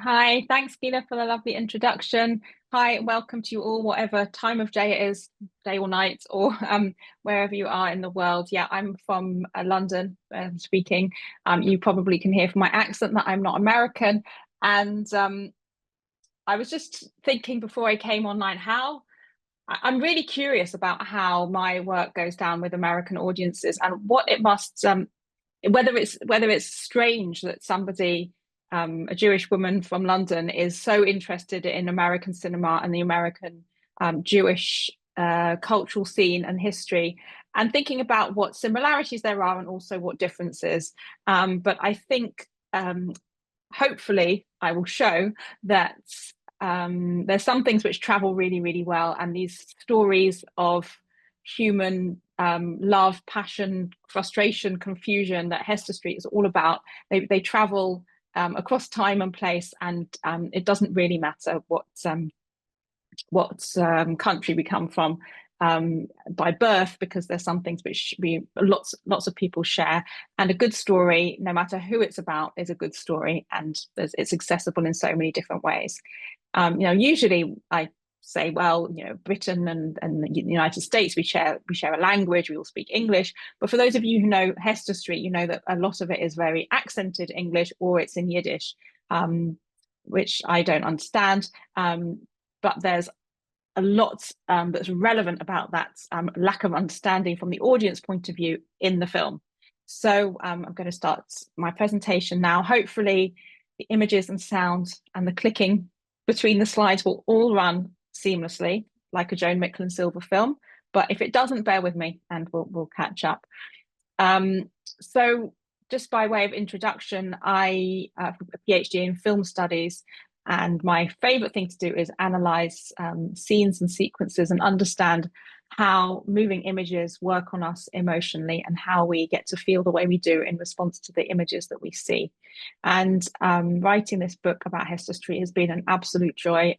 Hi, thanks, Gila, for the lovely introduction. Hi, welcome to you all, whatever time of day it is, day or night, or wherever you are in the world. Yeah, I'm from London, speaking. You probably can hear from my accent that I'm not American. And I was just thinking before I came online, I'm really curious about how my work goes down with American audiences and what it must whether it's strange that somebody, a Jewish woman from London, is so interested in American cinema and the American Jewish cultural scene and history, and thinking about what similarities there are and also what differences. But I think hopefully I will show that there's some things which travel really, really well, and these stories of human love, passion, frustration, confusion that Hester Street is all about, they travel across time and place, and it doesn't really matter what country we come from by birth, because there's some things which lots of people share, and a good story, no matter who it's about, is a good story, and it's accessible in so many different ways. Usually I say, well, Britain and the United States, we share a language, we all speak English. But for those of you who know Hester Street, you know that a lot of it is very accented English, or it's in Yiddish, which I don't understand. But there's a lot that's relevant about that lack of understanding from the audience point of view in the film. So I'm going to start my presentation now. Hopefully the images and sound and the clicking between the slides will all run seamlessly like a Joan Micklin Silver film. But if it doesn't, bear with me and we'll catch up. So just by way of introduction, I have a PhD in film studies, and my favorite thing to do is analyze scenes and sequences and understand how moving images work on us emotionally and how we get to feel the way we do in response to the images that we see. And writing this book about Hester Street has been an absolute joy.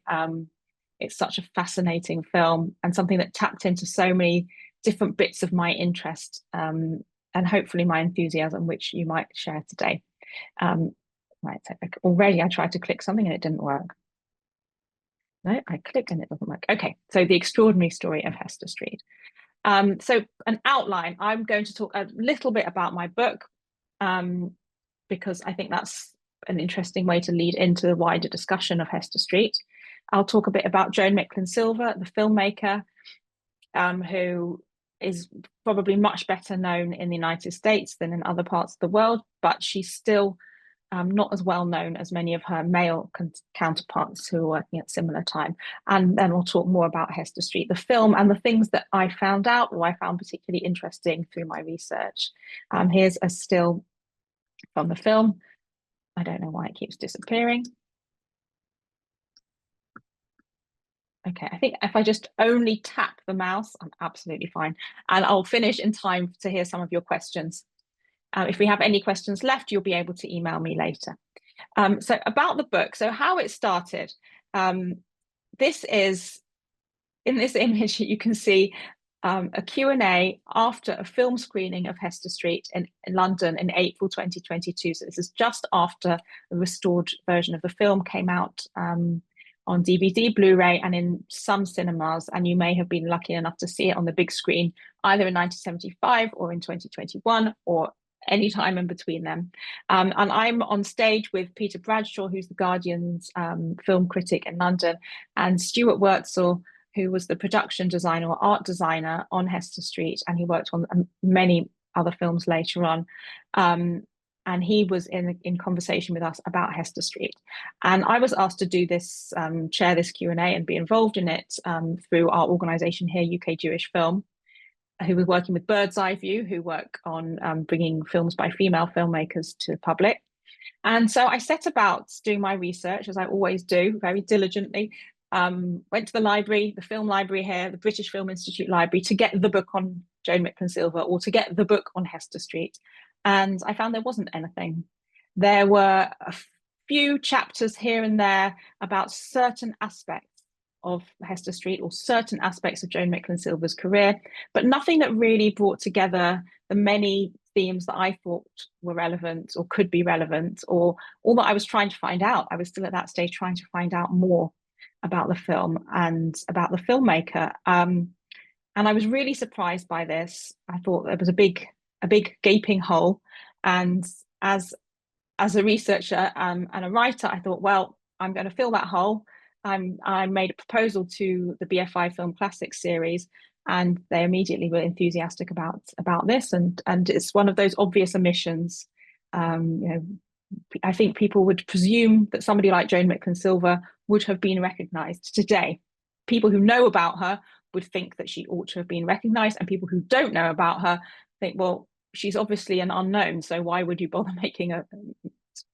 It's such a fascinating film and something that tapped into so many different bits of my interest, and hopefully my enthusiasm, which you might share today. Right, so already I tried to click something and it didn't work. No, I clicked and it doesn't work. Okay, so the extraordinary story of Hester Street. So an outline, I'm going to talk a little bit about my book, because I think that's an interesting way to lead into the wider discussion of Hester Street. I'll talk a bit about Joan Micklin Silver, the filmmaker, who is probably much better known in the United States than in other parts of the world, but she's still not as well known as many of her male counterparts who are working at similar time. And then we'll talk more about Hester Street, the film, and the things that I found out or I found particularly interesting through my research. Here's a still from the film. I don't know why it keeps disappearing. Okay, I think if I just only tap the mouse, I'm absolutely fine. And I'll finish in time to hear some of your questions. If we have any questions left, you'll be able to email me later. So about the book, so how it started. This is, in this image, you can see a Q&A after a film screening of Hester Street in London in April 2022. So this is just after the restored version of the film came out on DVD, Blu-ray, and in some cinemas, and you may have been lucky enough to see it on the big screen either in 1975 or in 2021 or any time in between them. And I'm on stage with Peter Bradshaw, who's the Guardian's film critic in London, and Stuart Wurtzel, who was the production designer or art designer on Hester Street, and he worked on many other films later on. And he was in conversation with us about Hester Street. And I was asked to do this, chair this Q&A and be involved in it through our organisation here, UK Jewish Film, who was working with Bird's Eye View, who work on bringing films by female filmmakers to the public. And so I set about doing my research, as I always do, very diligently. Went to the library, the film library here, the British Film Institute library, to get the book on Joan Micklin Silver or to get the book on Hester Street. And I found there wasn't anything. There were a few chapters here and there about certain aspects of Hester Street or certain aspects of Joan Micklin Silver's career, but nothing that really brought together the many themes that I thought were relevant or could be relevant, or all that I was trying to find out. I was still at that stage trying to find out more about the film and about the filmmaker. And I was really surprised by this. I thought there was a big gaping hole. And as a researcher and a writer, I thought, well, I'm going to fill that hole. I made a proposal to the BFI Film Classics series, and they immediately were enthusiastic about this. And it's one of those obvious omissions. You know, I think people would presume that somebody like Joan Micklin Silver would have been recognised today. People who know about her would think that she ought to have been recognised, and people who don't know about her think, well, she's obviously an unknown, so why would you bother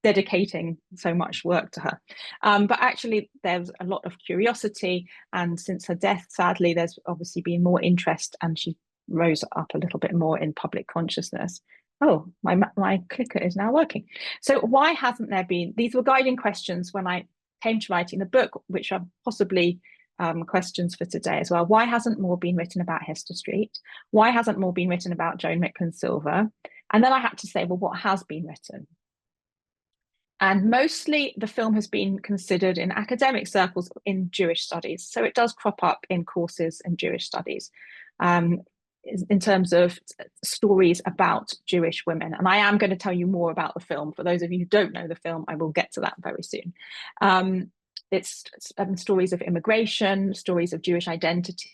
dedicating so much work to her? But actually, there's a lot of curiosity, and since her death, sadly, there's obviously been more interest, and she rose up a little bit more in public consciousness. Oh, my clicker is now working. So why hasn't there been? These were guiding questions when I came to writing the book, which are possibly questions for today as well. Why hasn't more been written about Hester Street? Why hasn't more been written about Joan Micklin Silver? And then I had to say, well, what has been written? And mostly the film has been considered in academic circles in Jewish studies. So it does crop up in courses in Jewish studies in terms of stories about Jewish women. And I am going to tell you more about the film. For those of you who don't know the film, I will get to that very soon. It's stories of immigration, stories of Jewish identity.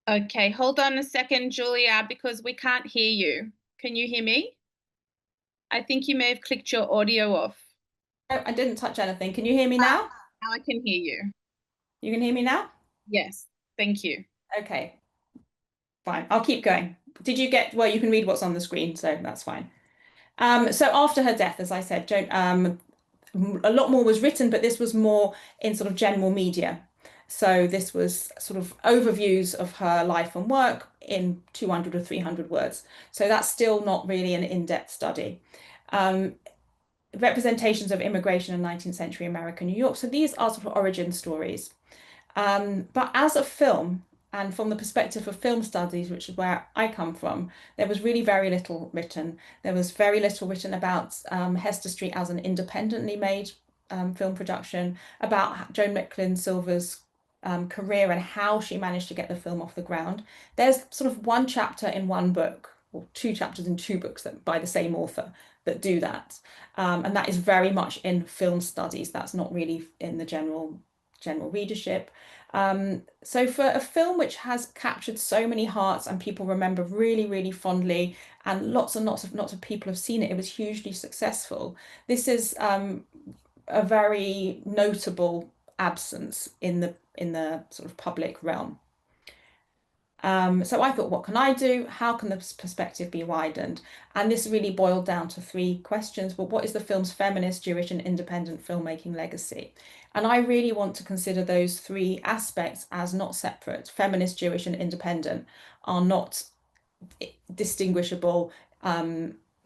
Okay, hold on a second, Julia, because we can't hear you. Can you hear me? I think you may have clicked your audio off. No, I didn't touch anything. Can you hear me now? Now I can hear you. You can hear me now? Yes, thank you. Okay, fine. I'll keep going. Did you get, well, you can read what's on the screen, so that's fine. So after her death, as I said, a lot more was written, but this was more in sort of general media. So this was sort of overviews of her life and work in 200 or 300 words. So that's still not really an in-depth study. Representations of immigration in 19th century America, New York. So these are sort of origin stories. But as a film, and from the perspective of film studies, which is where I come from, there was really very little written. There was very little written about Hester Street as an independently made film production, about Joan Micklin Silver's career and how she managed to get the film off the ground. There's sort of one chapter in one book, or two chapters in two books that by the same author that do that. And that is very much in film studies. That's not really in the general readership. So for a film which has captured so many hearts and people remember really, really fondly, and lots and lots of people have seen it, it was hugely successful. This is a very notable absence in the sort of public realm. So I thought, what can I do? How can the perspective be widened? And this really boiled down to three questions. Well, what is the film's feminist, Jewish, and independent filmmaking legacy? And I really want to consider those three aspects as not separate. Feminist, Jewish, and independent are not distinguishable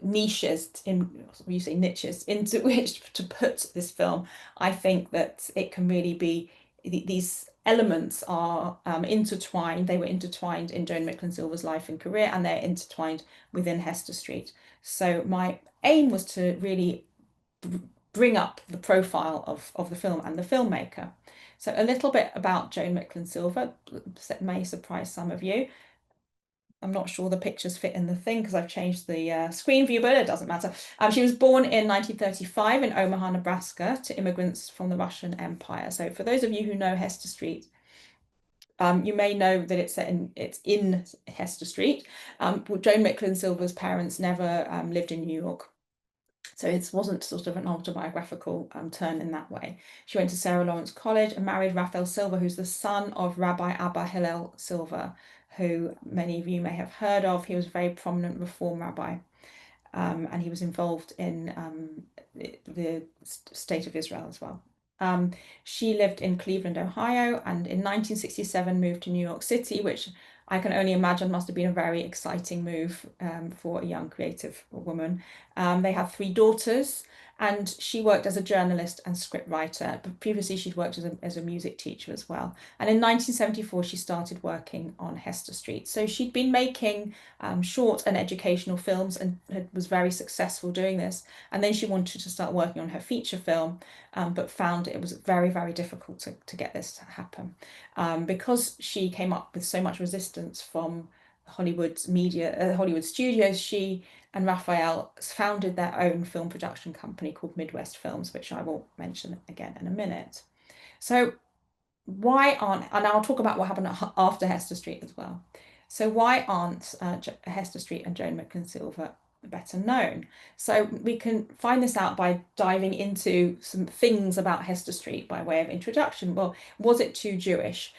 niches, niches into which to put this film. I think that it can really be, these elements are intertwined. They were intertwined in Joan Micklin Silver's life and career, and they're intertwined within Hester Street. So my aim was to really bring up the profile of the film and the filmmaker. So a little bit about Joan Micklin Silver, that may surprise some of you. I'm not sure the pictures fit in the thing because I've changed the screen view, but it doesn't matter. She was born in 1935 in Omaha, Nebraska, to immigrants from the Russian Empire. So for those of you who know Hester Street, you may know that it's in Hester Street. Joan Micklin Silver's parents never lived in New York. So it wasn't sort of an autobiographical turn in that way. She went to Sarah Lawrence College and married Raphael Silver, who's the son of Rabbi Abba Hillel Silver, who many of you may have heard of. He was a very prominent Reform rabbi. and he was involved in the state of Israel as well. She lived in Cleveland, Ohio, and in 1967 moved to New York City, which I can only imagine must have been a very exciting move for a young creative woman. They have 3 daughters, and she worked as a journalist and scriptwriter, but previously she'd worked as a music teacher as well. And in 1974, she started working on Hester Street. So she'd been making short and educational films and was very successful doing this. And then she wanted to start working on her feature film, but found it was very, very difficult to get this to happen. Because she came up with so much resistance from Hollywood's media, Hollywood studios, she and Raphael founded their own film production company called Midwest Films, which I will mention again in a minute. So why aren't, and I'll talk about what happened after Hester Street as well. So why aren't Hester Street and Joan Micklin Silver better known? So we can find this out by diving into some things about Hester Street by way of introduction. Well, was it too Jewish?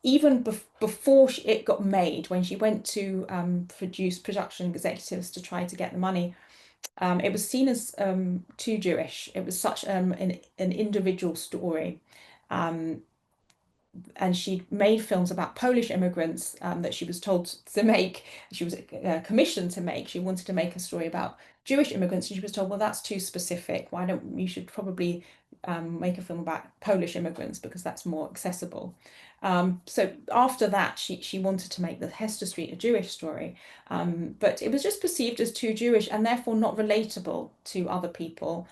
Even before it got made, when she went to production executives to try to get the money, it was seen as too Jewish. It was such an individual story. And she made films about Polish immigrants that she was told to make. She was commissioned to make. She wanted to make a story about Jewish immigrants, and she was told, well, that's too specific. Why don't you should probably make a film about Polish immigrants, because that's more accessible. So after that, she wanted to make the Hester Street a Jewish story, but it was just perceived as too Jewish and therefore not relatable to other people,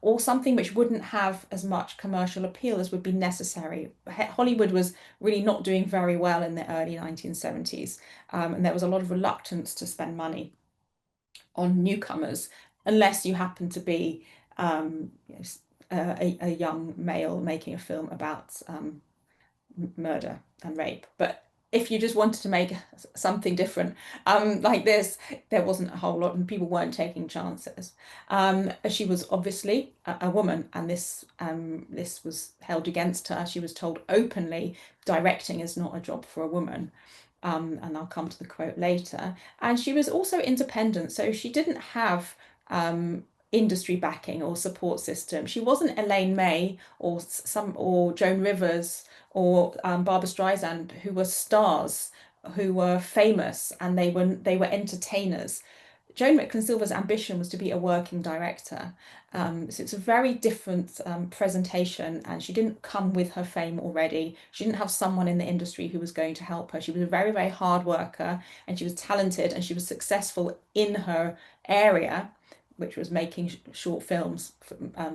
or something which wouldn't have as much commercial appeal as would be necessary. Hollywood was really not doing very well in the early 1970s, and there was a lot of reluctance to spend money on newcomers unless you happen to be a young male making a film about murder and rape. But if you just wanted to make something different like this, there wasn't a whole lot, and people weren't taking chances. She was obviously a woman, and this was held against her. She was told openly, directing is not a job for a woman. And I'll come to the quote later. And she was also independent, so she didn't have industry backing or support system. She wasn't Elaine May or Joan Rivers or Barbra Streisand, who were stars, who were famous, and they were entertainers. Joan Micklin Silver's ambition was to be a working director. So it's a very different presentation, and she didn't come with her fame already. She didn't have someone in the industry who was going to help her. She was a very, very hard worker, and she was talented, and she was successful in her area, which was making short films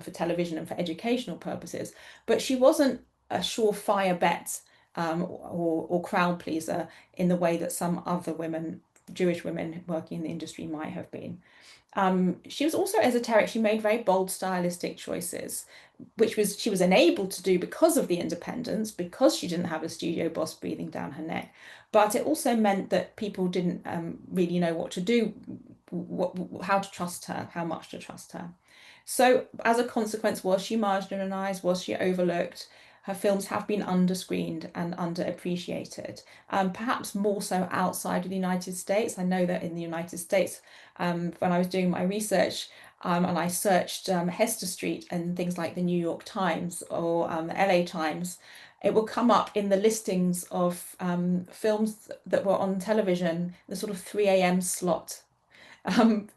for television and for educational purposes. But she wasn't a surefire bet or crowd pleaser in the way that some other women, Jewish women working in the industry, might have been. She was also esoteric. She made very bold stylistic choices, which she was enabled to do because of the independence, because she didn't have a studio boss breathing down her neck. But it also meant that people didn't really know what to do, how to trust her, how much to trust her. So as a consequence, was she marginalized? Was she overlooked? Her films have been underscreened and underappreciated, perhaps more so outside of the United States. I know that in the United States, when I was doing my research and I searched Hester Street and things like the New York Times or the LA Times, it will come up in the listings of films that were on television, the sort of 3 a.m. slot.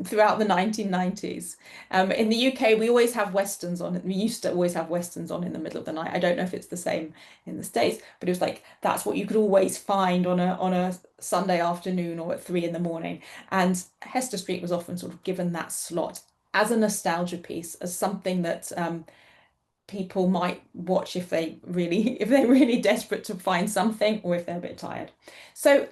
Throughout the 1990s. In the UK, we always have Westerns on. We used to always have Westerns on in the middle of the night. I don't know if it's the same in the States, but it was like, that's what you could always find on a Sunday afternoon or at 3 in the morning. And Hester Street was often sort of given that slot as a nostalgia piece, as something that people might watch if they're really desperate to find something, or if they're a bit tired. So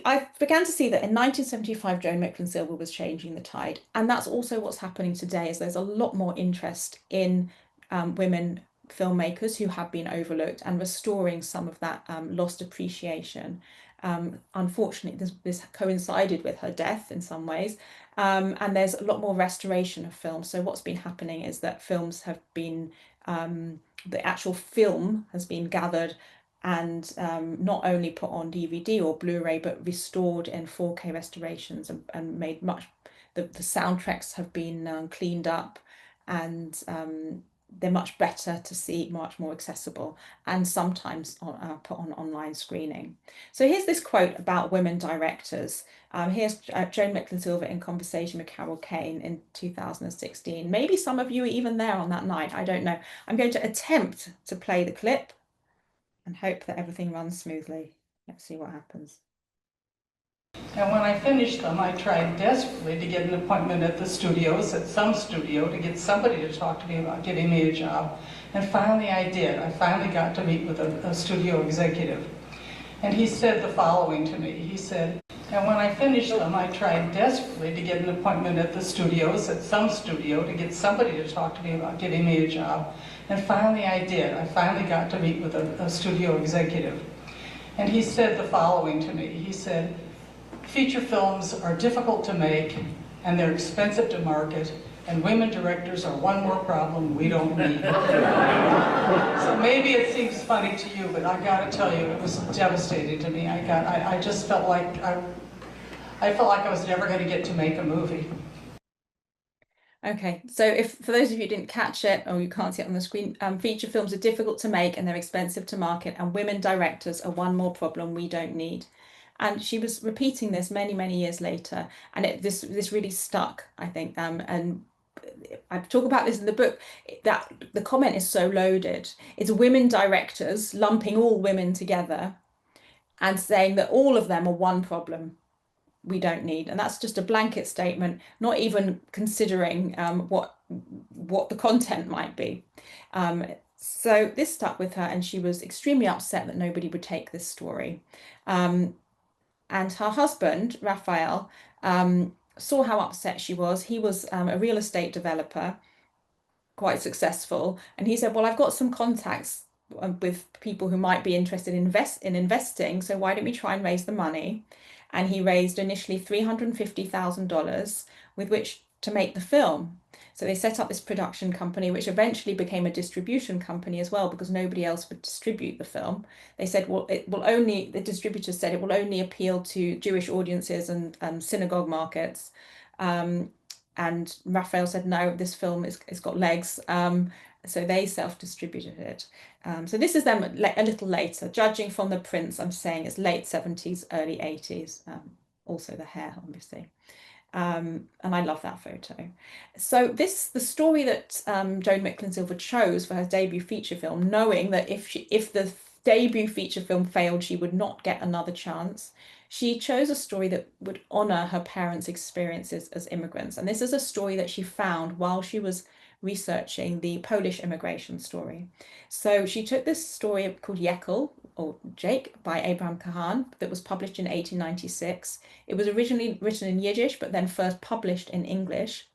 I began to see that in 1975, Joan Micklin Silver was changing the tide. And that's also what's happening today, is there's a lot more interest in women filmmakers who have been overlooked and restoring some of that lost appreciation. Unfortunately, this coincided with her death in some ways. And there's a lot more restoration of films. So what's been happening is that films have been, the actual film has been gathered and not only put on DVD or Blu-ray, but restored in 4K restorations and made much the soundtracks have been cleaned up, and they're much better to see, much more accessible, and sometimes put on online screening. So here's this quote about women directors. Here's Joan Micklin Silver in conversation with Carol Kane in 2016. Maybe some of you were even there on that night, I don't know. I'm going to attempt to play the clip and hope that everything runs smoothly. Let's see what happens. And when I finished them, I tried desperately to get an appointment at the studios, at some studio, to get somebody to talk to me about getting me a job. And finally I did. I finally got to meet with a studio executive. And he said the following to me. He said, and when I finished them, I tried desperately to get an appointment at the studios, at some studio, to get somebody to talk to me about getting me a job. And finally I did. I finally got to meet with a studio executive. And he said the following to me. He said, feature films are difficult to make, and they're expensive to market, and women directors are one more problem we don't need. So maybe it seems funny to you, but I gotta tell you, it was devastating to me. I just felt like I felt like I was never gonna get to make a movie. Okay, so if for those of you who didn't catch it, or you can't see it on the screen, feature films are difficult to make and they're expensive to market, and women directors are one more problem we don't need. And she was repeating this many, many years later, and this really stuck, I think. And I talk about this in the book, that the comment is so loaded. It's women directors lumping all women together and saying that all of them are one problem we don't need. And that's just a blanket statement, not even considering what the content might be. So this stuck with her, and she was extremely upset that nobody would take this story. And her husband, Raphael, saw how upset she was. He was a real estate developer, quite successful. And he said, well, I've got some contacts with people who might be interested in investing. So why don't we try and raise the money? And he raised initially $350,000 with which to make the film. So they set up this production company, which eventually became a distribution company as well, because nobody else would distribute the film. They said, well, the distributors said it will only appeal to Jewish audiences and synagogue markets. And Raphael said, no, this film it's got legs. So they self-distributed it. So this is them a little later. Judging from the prints, I'm saying it's late 70s, early 80s. Also the hair, obviously. And I love that photo. So the story that Joan Micklin Silver chose for her debut feature film, knowing that if the debut feature film failed, she would not get another chance, she chose a story that would honor her parents' experiences as immigrants. And this is a story that she found while she was researching the Polish immigration story. So she took this story called Yiddish, or Jake, by Abraham Kahan, that was published in 1896. It was originally written in Yiddish, but then first published in English.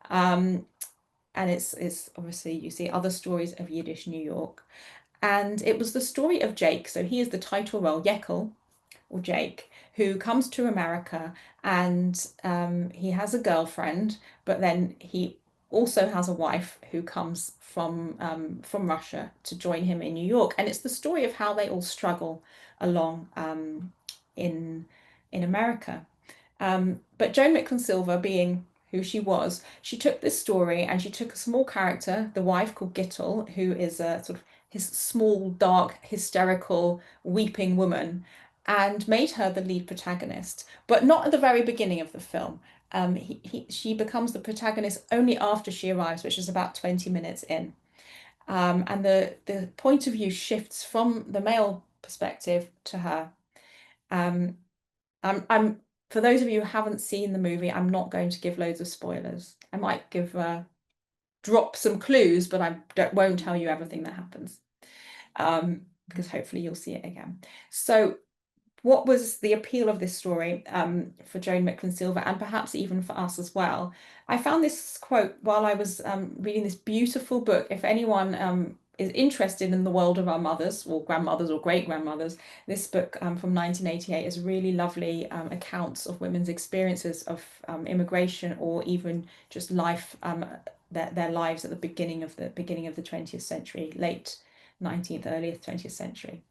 And it's obviously, you see other stories of Yiddish New York. And it was the story of Jake. So he is the title role, Yiddish, or Jake, who comes to America, and he has a girlfriend, but then he also has a wife who comes from Russia to join him in New York. And it's the story of how they all struggle along in America. But Joan Micklin Silver, being who she was, she took this story and she took a small character, the wife called Gitl, who is a sort of his small, dark, hysterical, weeping woman, and made her the lead protagonist, but not at the very beginning of the film. She becomes the protagonist only after she arrives, which is about 20 minutes in. And the point of view shifts from the male perspective to her. For those of you who haven't seen the movie, I'm not going to give loads of spoilers. I might drop some clues, but I won't tell you everything that happens, because hopefully you'll see it again. So what was the appeal of this story for Joan Micklin Silver, and perhaps even for us as well? I found this quote while I was reading this beautiful book. If anyone is interested in the world of our mothers or grandmothers or great-grandmothers, this book from 1988 is really lovely accounts of women's experiences of immigration, or even just life, their lives at the beginning of the 20th century, late 19th, early 20th century.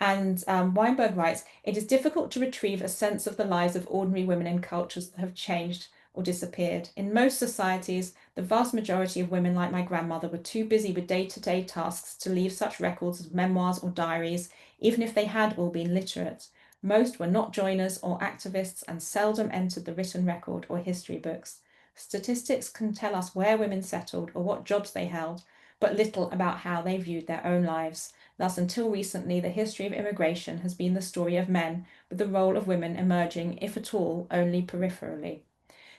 And Weinberg writes, it is difficult to retrieve a sense of the lives of ordinary women in cultures that have changed or disappeared. In most societies, the vast majority of women, like my grandmother, were too busy with day-to-day tasks to leave such records as memoirs or diaries, even if they had all been literate. Most were not joiners or activists and seldom entered the written record or history books. Statistics can tell us where women settled or what jobs they held, but little about how they viewed their own lives. Thus, until recently, the history of immigration has been the story of men, with the role of women emerging, if at all, only peripherally.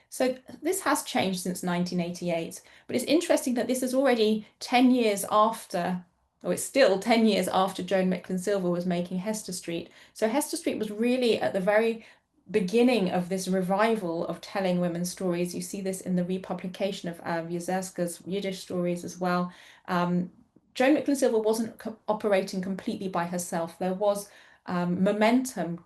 So this has changed since 1988, but it's interesting that this is already 10 years after, or it's still 10 years after Joan Micklin Silver was making Hester Street. So Hester Street was really at the very beginning of this revival of telling women's stories. You see this in the republication of Jezerska's Yiddish stories as well. Joan Micklin Silver wasn't operating completely by herself. There was momentum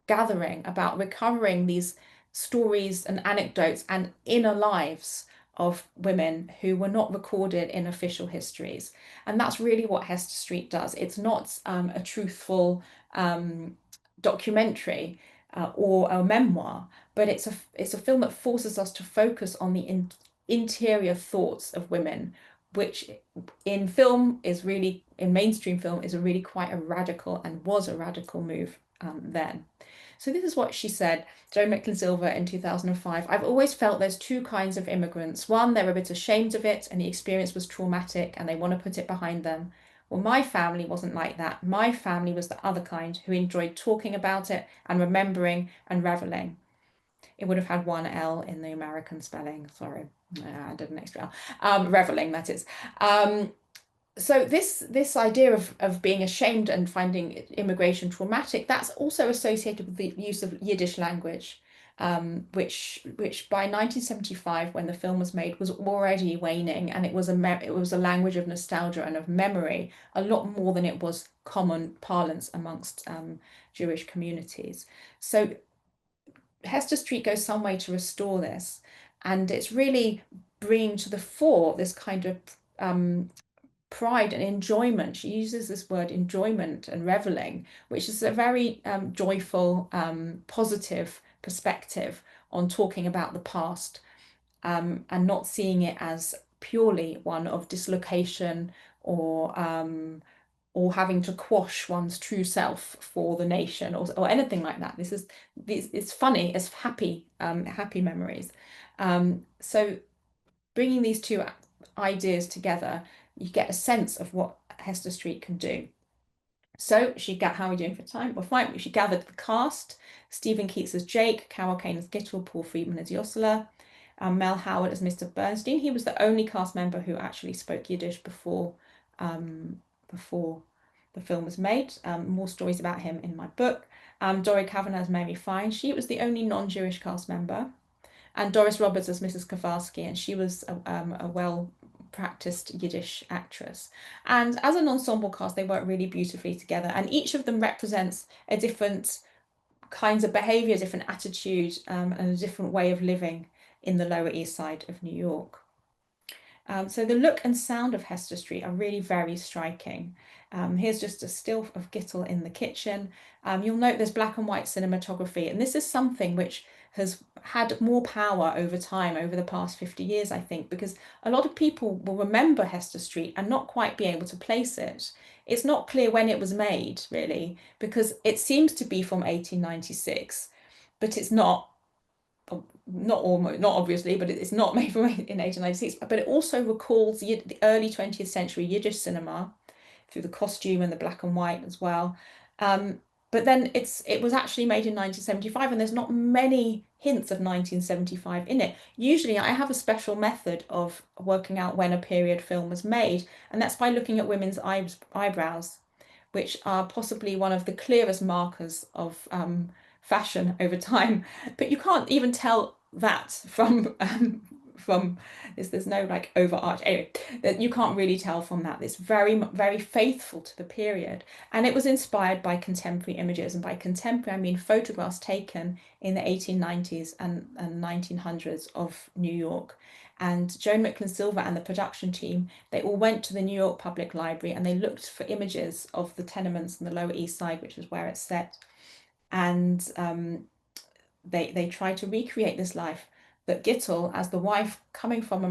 gathering about recovering these stories and anecdotes and inner lives of women who were not recorded in official histories. And that's really what Hester Street does. It's not a truthful documentary or a memoir, but it's a film that forces us to focus on the interior thoughts of women, which in film is really, in mainstream film, is a really quite a radical, and was a radical move then. So this is what she said, Joan Micklin Silver in 2005. I've always felt there's two kinds of immigrants. One, they're a bit ashamed of it and the experience was traumatic and they want to put it behind them. Well, my family wasn't like that. My family was the other kind who enjoyed talking about it and remembering and reveling. It would have had one L in the American spelling. Sorry, I did an extra L. Reveling, that is. So this idea of being ashamed and finding immigration traumatic, that's also associated with the use of Yiddish language, which by 1975, when the film was made, was already waning, and it was a language of nostalgia and of memory, a lot more than it was common parlance amongst Jewish communities. So Hester Street goes some way to restore this, and it's really bringing to the fore this kind of pride and enjoyment. She uses this word enjoyment and reveling, which is a very joyful, positive perspective on talking about the past, and not seeing it as purely one of dislocation or having to quash one's true self for the nation or anything like that. It's funny, it's happy memories. So bringing these two ideas together, you get a sense of what Hester Street can do. So how are we doing for time? Well, fine. She gathered the cast: Stephen Keats as Jake, Carol Kane as Gitl, Paul Friedman as Josela, Mel Howard as Mr. Bernstein. He was the only cast member who actually spoke Yiddish before the film was made. More stories about him in my book. Dori Kavanagh as Mary Fine. She was the only non-Jewish cast member. And Doris Roberts as Mrs. Kowalski, and she was a well-practiced Yiddish actress. And as an ensemble cast, they work really beautifully together, and each of them represents a different kinds of behaviour, different attitude, and a different way of living in the Lower East Side of New York. So the look and sound of Hester Street are really very striking. Here's just a still of Gitl in the kitchen. You'll note there's black and white cinematography, and this is something which has had more power over time, over the past 50 years, I think, because a lot of people will remember Hester Street and not quite be able to place it. It's not clear when it was made, really, because it seems to be from 1896, but it's not obviously, but it's not made in 1896. But it also recalls the early 20th century Yiddish cinema through the costume and the black and white as well. But then it was actually made in 1975, and there's not many hints of 1975 in it. Usually I have a special method of working out when a period film was made, and that's by looking at women's eyebrows, which are possibly one of the clearest markers of fashion over time. But you can't even tell that from there's no like overarch, anyway, that you can't really tell from that. It's very, very faithful to the period, and it was inspired by contemporary images, and by contemporary I mean photographs taken in the 1890s and 1900s of New York. And Joan Micklin Silver and the production team, they all went to the New York Public Library and they looked for images of the tenements in the Lower East Side, which is where it's set, and they tried to recreate this life that Gitl, as the wife coming from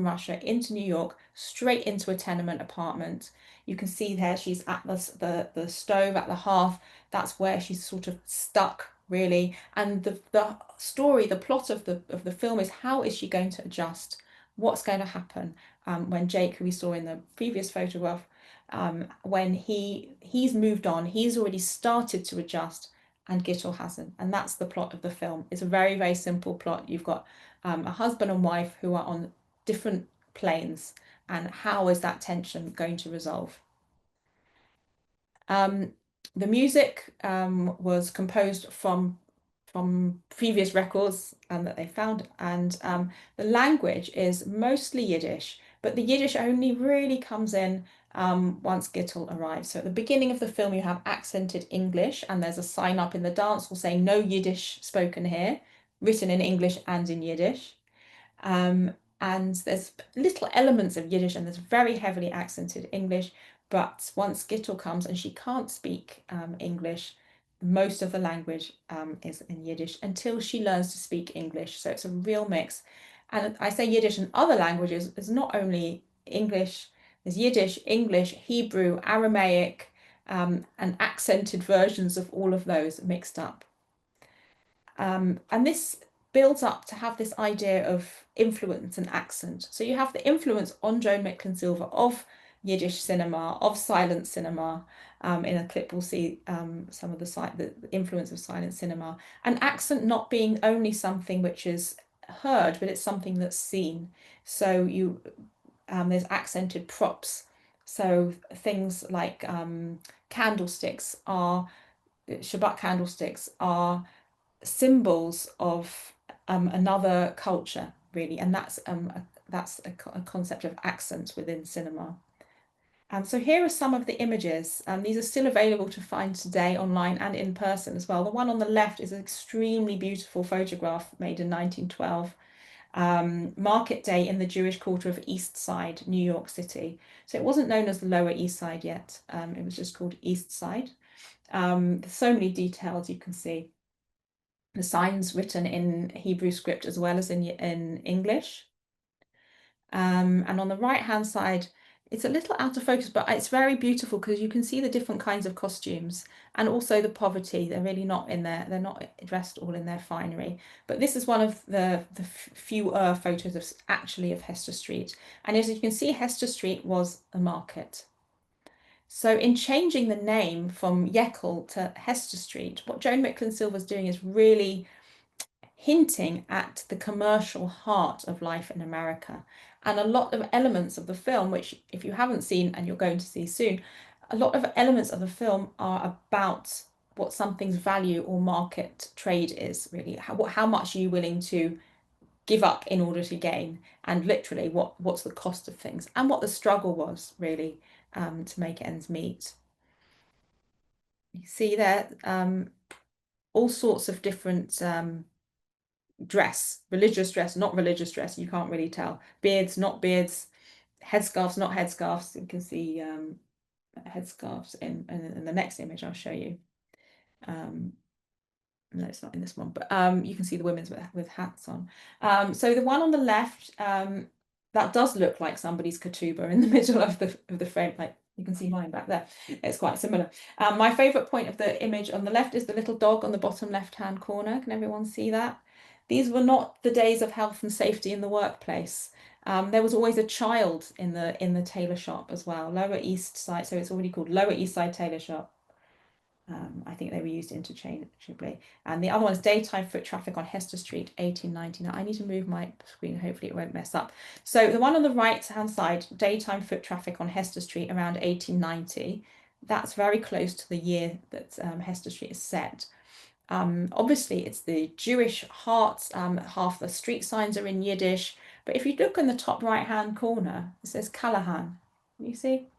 Russia into New York, straight into a tenement apartment. You can see there she's at the stove, at the hearth. That's where she's sort of stuck, really. And the story, the plot of the film is, how is she going to adjust? What's going to happen when Jake, who we saw in the previous photograph, when he's moved on, he's already started to adjust, and Gitl hasn't. And that's the plot of the film. It's a very, very simple plot. You've got a husband and wife who are on different planes, and how is that tension going to resolve? The music was composed from previous records that they found, and the language is mostly Yiddish, but the Yiddish only really comes in once Gitl arrives. So at the beginning of the film, you have accented English, and there's a sign up in the dance hall saying "No Yiddish spoken here," written in English and in Yiddish. And there's little elements of Yiddish, and there's very heavily accented English. But once Gitl comes, and she can't speak English, most of the language is in Yiddish until she learns to speak English. So it's a real mix. And I say Yiddish and other languages, it's not only English, there's Yiddish, English, Hebrew, Aramaic, and accented versions of all of those mixed up. And this builds up to have this idea of influence and accent. So you have the influence on Joan Micklin Silver of Yiddish cinema, of silent cinema. In a clip we'll see some of the influence of silent cinema, and accent not being only something which is heard, but it's something that's seen. So there's accented props. So things like candlesticks Shabbat candlesticks are symbols of another culture, really, and that's a concept of accent within cinema. So here are some of the images. These are still available to find today online and in person as well. The one on the left is an extremely beautiful photograph made in 1912. Market day in the Jewish quarter of East Side, New York City. So it wasn't known as the Lower East Side yet. It was just called East Side. There's so many details you can see. The signs written in Hebrew script as well as in English. And on the right hand side, it's a little out of focus, but it's very beautiful because you can see the different kinds of costumes and also the poverty. They're really not in there. They're not dressed all in their finery. But this is one of the fewer photos of Hester Street. And as you can see, Hester Street was a market. So in changing the name from Gitl to Hester Street, what Joan Micklin Silver is doing is really hinting at the commercial heart of life in America. And a lot of elements of the film, which if you haven't seen and you're going to see soon, a lot of elements of the film are about what something's value or market trade is, really. How much are you willing to give up in order to gain, and literally what's the cost of things, and what the struggle was, really, to make ends meet. You see there all sorts of different dress, religious dress, not religious dress, you can't really tell, beards, not beards, headscarves, not headscarves. You can see headscarves in the next image I'll show you. No, it's not in this one, but you can see the women's with hats on. So the one on the left, that does look like somebody's ketubah in the middle of the frame, like you can see mine back there. It's quite similar. My favorite point of the image on the left is the little dog on the bottom left-hand corner. Can everyone see that? These were not the days of health and safety in the workplace. There was always a child in the tailor shop as well. Lower East Side, so it's already called Lower East Side Tailor Shop. I think they were used interchangeably. And the other one is daytime foot traffic on Hester Street, 1899. I need to move my screen, hopefully it won't mess up. So the one on the right hand side, daytime foot traffic on Hester Street around 1890. That's very close to the year that Hester Street is set. Obviously it's the Jewish heart, half the street signs are in Yiddish, but if you look in the top right hand corner, it says Callahan. You see?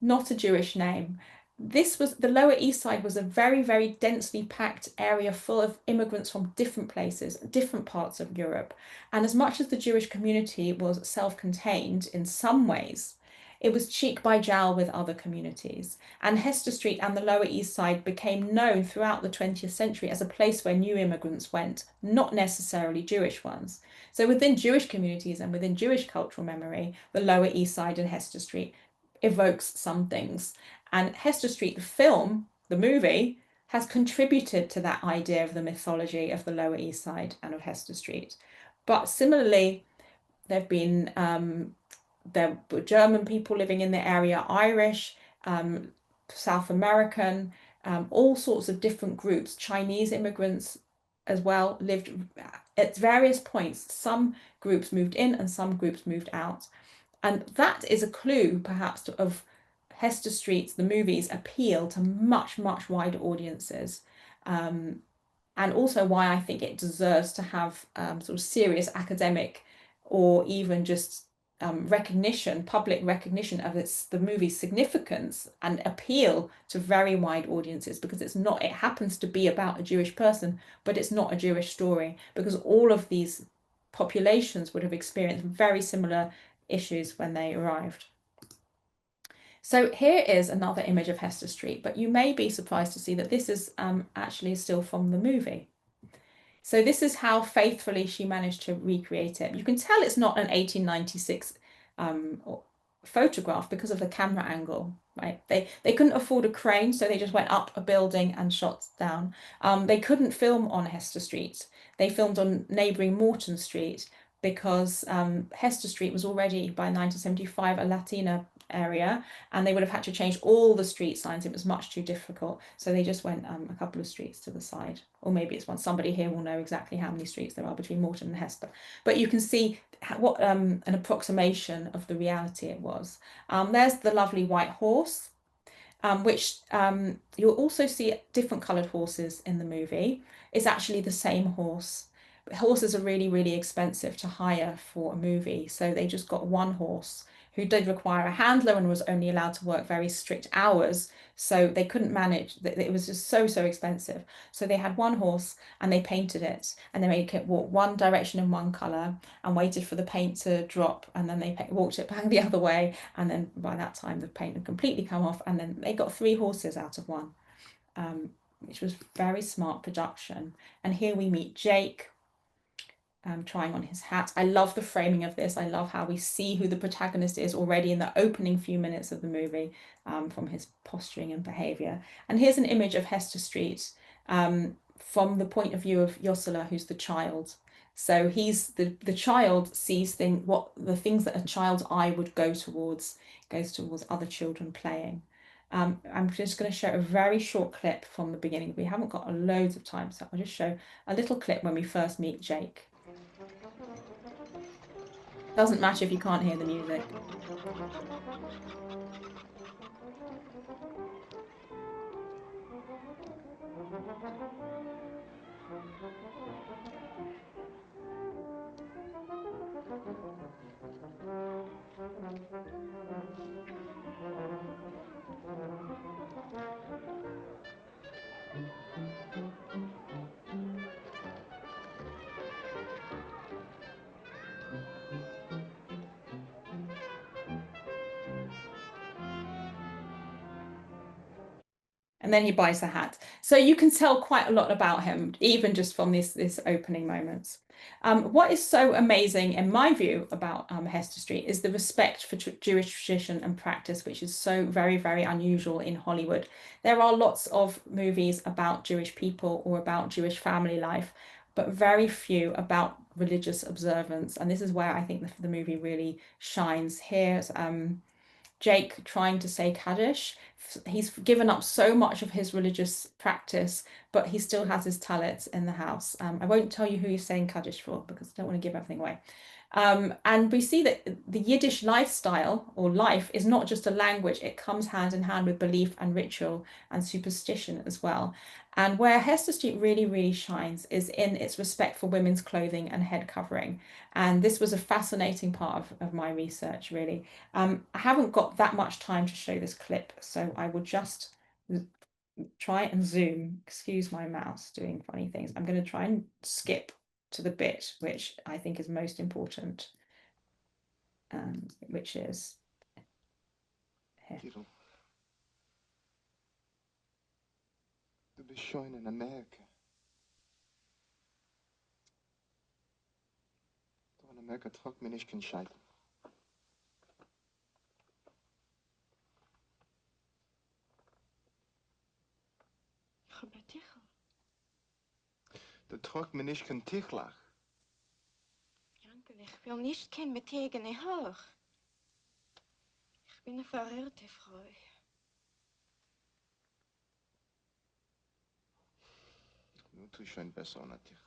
Not a Jewish name. This was the Lower East Side was a very, very densely packed area full of immigrants from different places, different parts of Europe. And as much as the Jewish community was self-contained in some ways, it was cheek by jowl with other communities. And Hester Street and the Lower East Side became known throughout the 20th century as a place where new immigrants went, not necessarily Jewish ones. So within Jewish communities and within Jewish cultural memory, the Lower East Side and Hester Street evokes some things. And Hester Street, the film, the movie, has contributed to that idea of the mythology of the Lower East Side and of Hester Street. But similarly, there've been there were German people living in the area, Irish, South American, all sorts of different groups, Chinese immigrants as well, lived at various points. Some groups moved in and some groups moved out. And that is a clue, perhaps, of Hester Street's, the movie's appeal to much, much wider audiences. And also why I think it deserves to have sort of serious academic or even just recognition, public recognition of the movie's significance and appeal to very wide audiences, because it's not, it happens to be about a Jewish person, but it's not a Jewish story, because all of these populations would have experienced very similar issues when they arrived. So here is another image of Hester Street, but you may be surprised to see that this is actually still from the movie. So this is how faithfully she managed to recreate it. You can tell it's not an 1896 photograph because of the camera angle, right? They couldn't afford a crane, so they just went up a building and shot down. They couldn't film on Hester Street. They filmed on neighbouring Morton Street because Hester Street was already, by 1975, a Latina area, and they would have had to change all the street signs. It was much too difficult, so they just went a couple of streets to the side, or maybe it's one. Somebody here will know exactly how many streets there are between Morton and Hester, but you can see what an approximation of the reality it was. There's the lovely white horse, which you'll also see different coloured horses in the movie. It's actually the same horse. Horses are really, really expensive to hire for a movie, so they just got one horse, who did require a handler and was only allowed to work very strict hours. So they couldn't manage, it was just so expensive. So they had one horse and they painted it, and they made it walk one direction in one colour and waited for the paint to drop, and then they walked it back the other way, and then by that time the paint had completely come off, and then they got 3 horses out of one, which was very smart production. And here we meet Jake, trying on his hat. I love the framing of this. I love how we see who the protagonist is already in the opening few minutes of the movie, from his posturing and behaviour. And here's an image of Hester Street from the point of view of Yosela, who's the child. So he's the child sees the things that a child's eye would go towards, goes towards other children playing. I'm just going to show a very short clip from the beginning. We haven't got loads of time, so I'll just show a little clip when we first meet Jake. Doesn't matter if you can't hear the music. And then he buys the hat. So you can tell quite a lot about him, even just from this opening moments. What is so amazing, in my view, about Hester Street is the respect for Jewish tradition and practice, which is so very, very unusual in Hollywood. There are lots of movies about Jewish people or about Jewish family life, but very few about religious observance. And this is where I think the movie really shines. Here's Jake trying to say Kaddish. He's given up so much of his religious practice, but he still has his talit in the house. I won't tell you who he's saying Kaddish for because I don't want to give everything away. And we see that the Yiddish lifestyle or life is not just a language, it comes hand in hand with belief and ritual and superstition as well. And where Hester Street really, really shines is in its respect for women's clothing and head covering. And this was a fascinating part of my research, really. I haven't got that much time to show this clip, so I will just try and zoom. Excuse my mouse doing funny things. I'm going to try and skip to the bit which I think is most important, which is here. Gitl, du bist schon in Amerika. Doch in Amerika tragt mir nicht kein Scheitel. Ich habe dich. Du tragt mir nicht kein Tichlach. Jankel, ich will nicht kein betegene hoch. Ich bin eine verirrte Frau. Du tust schon besser ohne dich.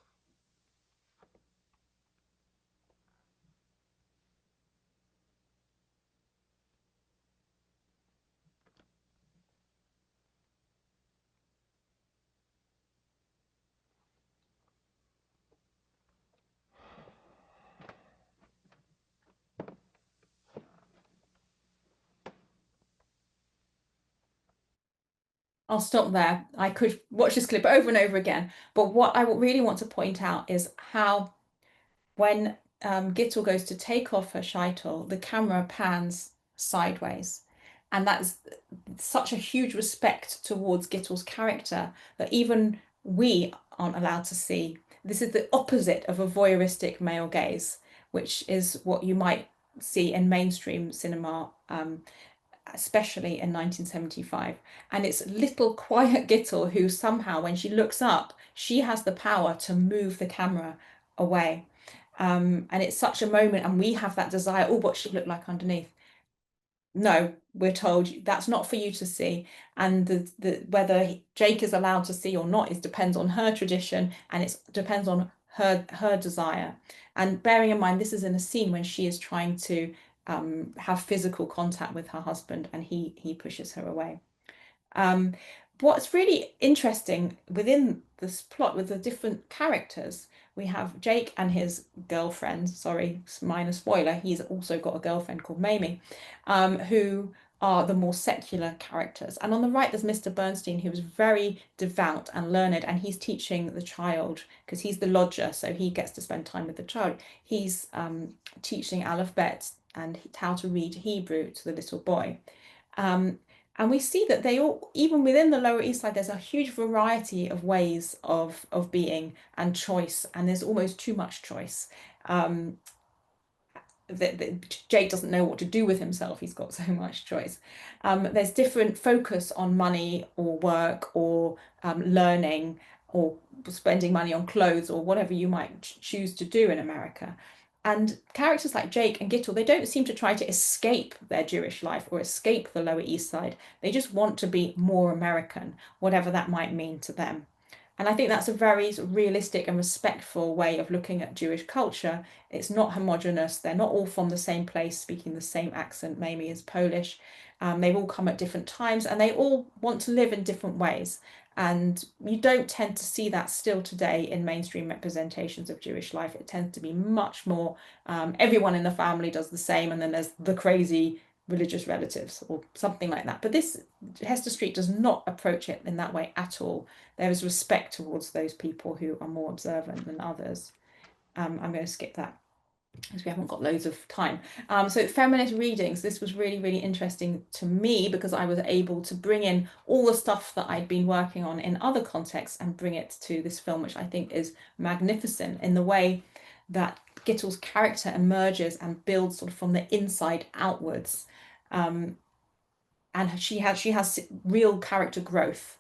I'll stop there. I could watch this clip over and over again, but what I really want to point out is how when Gitl goes to take off her sheitel, the camera pans sideways. And that's such a huge respect towards Gitl's character that even we aren't allowed to see. This is the opposite of a voyeuristic male gaze, which is what you might see in mainstream cinema, especially in 1975. And it's little quiet Gitl who somehow, when she looks up, she has the power to move the camera away. And it's such a moment, and we have that desire, oh, what should it look like underneath? No, we're told that's not for you to see. And whether Jake is allowed to see or not depends on her tradition, and it depends on her desire. And bearing in mind, this is in a scene when she is trying to have physical contact with her husband, and he pushes her away. What's really interesting within this plot with the different characters, we have Jake and his girlfriend, sorry, minor spoiler, he's also got a girlfriend called Mamie, who are the more secular characters. And on the right, there's Mr. Bernstein, who is very devout and learned, and he's teaching the child, because he's the lodger, so he gets to spend time with the child. He's teaching Aleph Bet and how to read Hebrew to the little boy. And we see that they all, even within the Lower East Side, there's a huge variety of ways of being and choice, and there's almost too much choice. Jake doesn't know what to do with himself. He's got so much choice. There's different focus on money or work or learning or spending money on clothes or whatever you might choose to do in America. And characters like Jake and Gitl, they don't seem to try to escape their Jewish life or escape the Lower East Side. They just want to be more American, whatever that might mean to them. And I think that's a very realistic and respectful way of looking at Jewish culture. It's not homogenous. They're not all from the same place, speaking the same accent. Mamie is Polish. They've all come at different times, and they all want to live in different ways. And you don't tend to see that still today in mainstream representations of Jewish life. It tends to be much more, everyone in the family does the same, and then there's the crazy religious relatives or something like that. But this, Hester Street does not approach it in that way at all. There is respect towards those people who are more observant than others. I'm going to skip that because we haven't got loads of time. So feminist readings, this was really, really interesting to me because I was able to bring in all the stuff that I'd been working on in other contexts and bring it to this film, which I think is magnificent in the way that Gitl's character emerges and builds sort of from the inside outwards. And she has real character growth,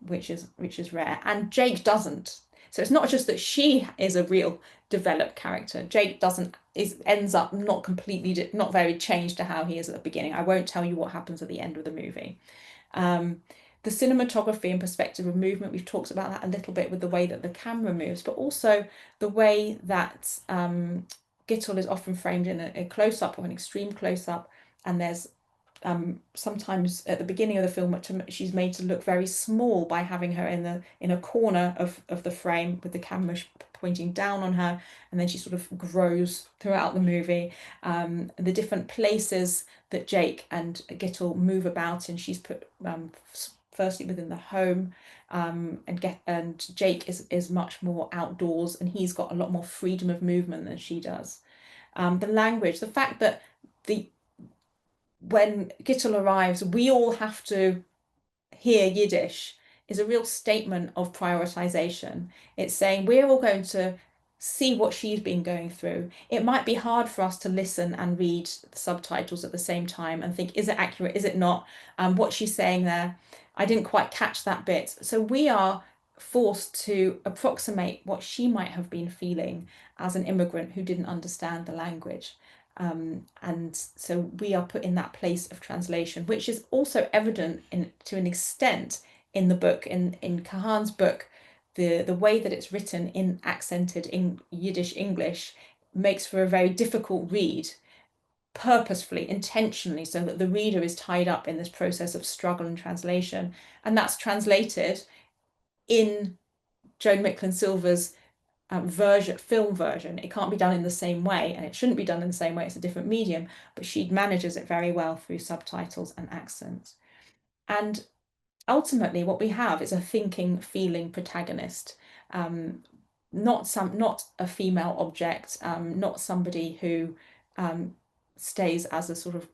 which is rare, and Jake doesn't. So it's not just that she is a real developed character. Jake ends up not very changed to how he is at the beginning. I won't tell you what happens at the end of the movie. The cinematography and perspective of movement, we've talked about that a little bit with the way that the camera moves, but also the way that Gitl is often framed in a close-up or an extreme close-up, and there's sometimes at the beginning of the film she's made to look very small by having her in a corner of the frame with the camera pointing down on her, and then she sort of grows throughout the movie. The different places that Jake and Gitl move about in, she's put firstly within the home, and Jake is much more outdoors, and he's got a lot more freedom of movement than she does. The language, the fact that when Gitl arrives, we all have to hear Yiddish, is a real statement of prioritization. It's saying we're all going to see what she's been going through. It might be hard for us to listen and read the subtitles at the same time and think, is it accurate? Is it not? What she's saying there, I didn't quite catch that bit. So we are forced to approximate what she might have been feeling as an immigrant who didn't understand the language. And so we are put in that place of translation, which is also evident to an extent in the book. In Kahan's book, the way that it's written in accented in Yiddish English makes for a very difficult read, purposefully, intentionally, so that the reader is tied up in this process of struggle and translation. And that's translated in Joan Micklin Silver's film version. It can't be done in the same way, and it shouldn't be done in the same way. It's a different medium, but she manages it very well through subtitles and accents. And ultimately what we have is a thinking, feeling protagonist, not a female object, not somebody who stays as a sort of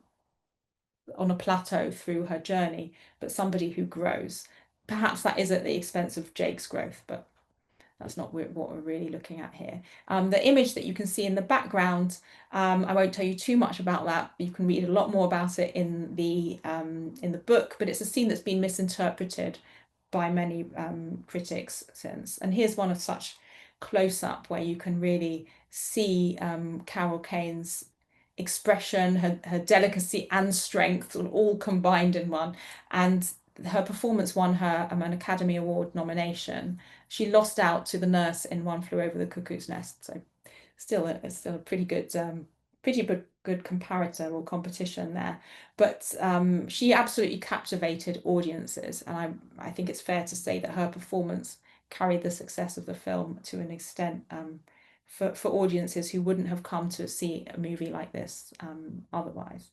on a plateau through her journey, but somebody who grows. Perhaps that is at the expense of Jake's growth, but that's not what we're really looking at here. The image that you can see in the background, I won't tell you too much about that. You can read a lot more about it in the book, but it's a scene that's been misinterpreted by many critics since. And here's one of such close-up where you can really see Carol Kane's expression, her delicacy and strength all combined in one. And her performance won her an Academy Award nomination. She lost out to the nurse in One Flew Over the Cuckoo's Nest, so still a pretty good comparator or competition there. But she absolutely captivated audiences, and I think it's fair to say that her performance carried the success of the film to an extent for audiences who wouldn't have come to see a movie like this otherwise.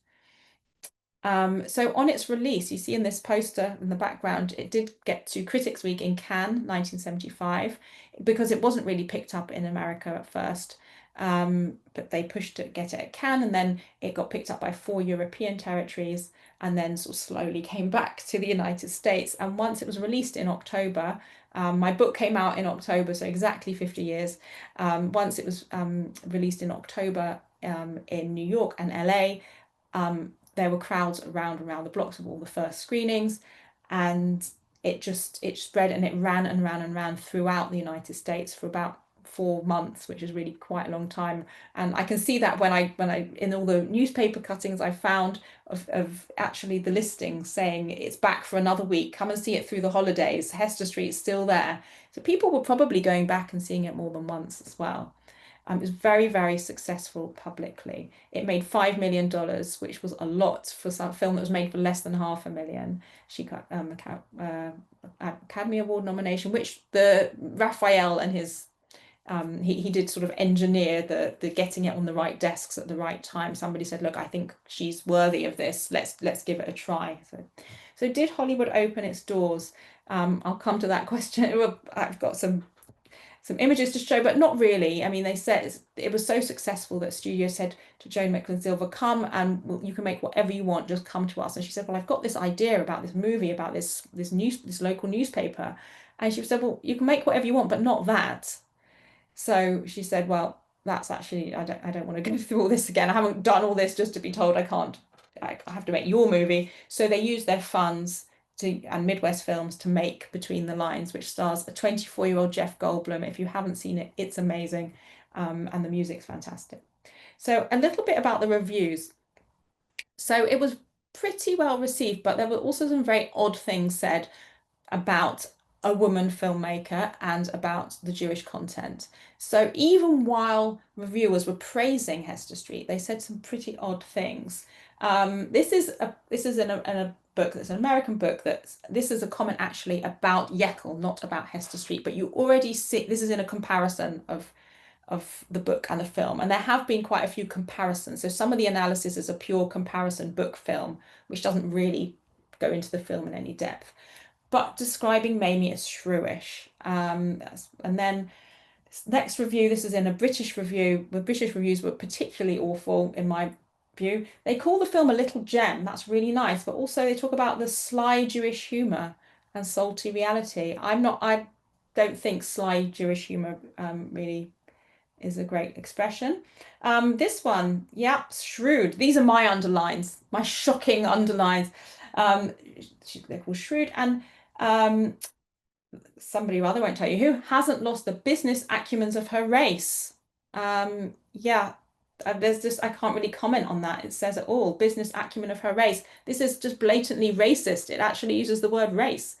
So on its release, you see in this poster in the background, it did get to Critics' Week in Cannes, 1975, because it wasn't really picked up in America at first. But they pushed to get it at Cannes, and then it got picked up by 4 European territories, and then sort of slowly came back to the United States. And once it was released in October, my book came out in October, so exactly 50 years. Once it was released in October in New York and LA, there were crowds around the blocks of all the first screenings, and it spread, and it ran throughout the United States for about 4 months, which is really quite a long time. And I can see that when I in all the newspaper cuttings I found of actually the listing saying it's back for another week, come and see it through the holidays, Hester Street is still there. So people were probably going back and seeing it more than once as well. It was very, very successful publicly. It made $5 million, which was a lot for some film that was made for less than $500,000. She got Academy Award nomination, which the Raphael and his he did sort of engineer the getting it on the right desks at the right time. Somebody said, look, I think she's worthy of this. Let's give it a try. So did Hollywood open its doors? I'll come to that question. I've got some images to show, but not really. I mean, they said it was so successful that studio said to Joan Micklin Silver, come and you can make whatever you want, just come to us. And she said, well, I've got this idea about this movie, about this local newspaper. And she said, well, you can make whatever you want, but not that. So she said, well, that's actually, I don't want to go through all this again. I haven't done all this just to be told I have to make your movie. So they used their funds and Midwest Films to make Between the Lines, which stars a 24-year-old Jeff Goldblum. If you haven't seen it, it's amazing, and the music's fantastic. So a little bit about the reviews. So it was pretty well received, but there were also some very odd things said about a woman filmmaker and about the Jewish content. So even while reviewers were praising Hester Street, they said some pretty odd things. This is in a book that's an American book. This is a comment actually about Gitl, not about Hester Street, but you already see this is in a comparison of the book and the film, and there have been quite a few comparisons. So some of the analysis is a pure comparison book film, which doesn't really go into the film in any depth, but describing Mamie as shrewish. And then this next review, this is in a British review. The British reviews were particularly awful in my view. They call the film a little gem. That's really nice. But also they talk about the sly Jewish humor and salty reality. I don't think sly Jewish humor really is a great expression. This one, yeah, shrewd. These are my underlines, my shocking underlines. They're called shrewd. And somebody or other won't tell you who hasn't lost the business acumens of her race. Yeah, there's just, I can't really comment on that. It says it all, business acumen of her race. This is just blatantly racist. It actually uses the word race.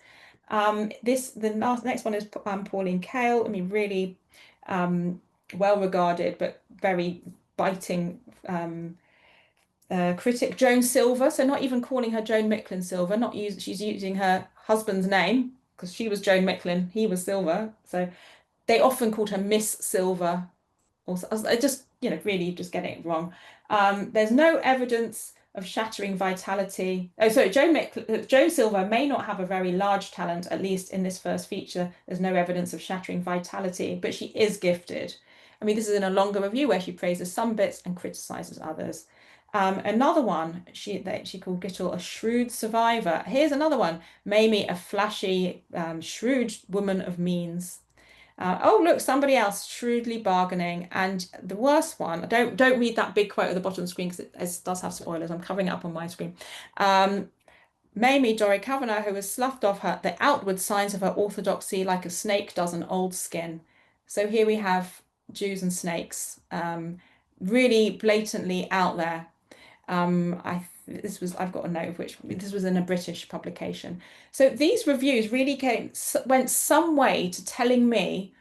The next one is Pauline Kael. I mean, really well regarded, but very biting critic. Joan Silver, so not even calling her Joan Micklin Silver, she's using her husband's name, because she was Joan Micklin, he was Silver. So they often called her Miss Silver. Also, I just, really just getting it wrong. There's no evidence of shattering vitality. Oh, sorry, Joan Silver may not have a very large talent, at least in this first feature. There's no evidence of shattering vitality, but she is gifted. I mean, this is in a longer review where she praises some bits and criticizes others. Another one, she called Gitl a shrewd survivor. Here's another one, Mamie, a flashy, shrewd woman of means. Oh, look, somebody else shrewdly bargaining. And the worst one, don't read that big quote at the bottom of the screen because it does have spoilers. I'm covering it up on my screen. Mamie, Dory Kavanagh, who has sloughed off the outward signs of her orthodoxy like a snake does an old skin. So here we have Jews and snakes, really blatantly out there. I've got a note of which this was in a British publication. So these reviews really went some way to telling me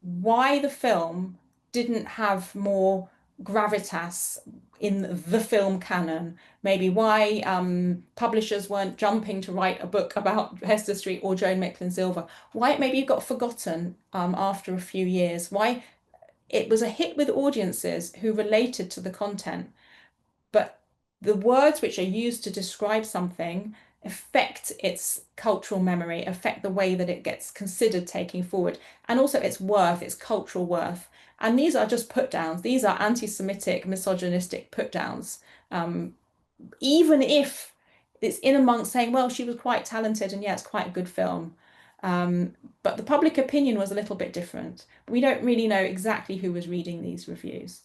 why the film didn't have more gravitas in the film canon, maybe why publishers weren't jumping to write a book about Hester Street or Joan Micklin Silver, why it maybe got forgotten after a few years, why it was a hit with audiences who related to the content, but the words which are used to describe something affect its cultural memory, affect the way that it gets considered taking forward, and also its worth, its cultural worth. And these are just put downs. These are anti-Semitic, misogynistic put downs. Even if it's in amongst saying, well, she was quite talented and yeah, it's quite a good film. But the public opinion was a little bit different. We don't really know exactly who was reading these reviews.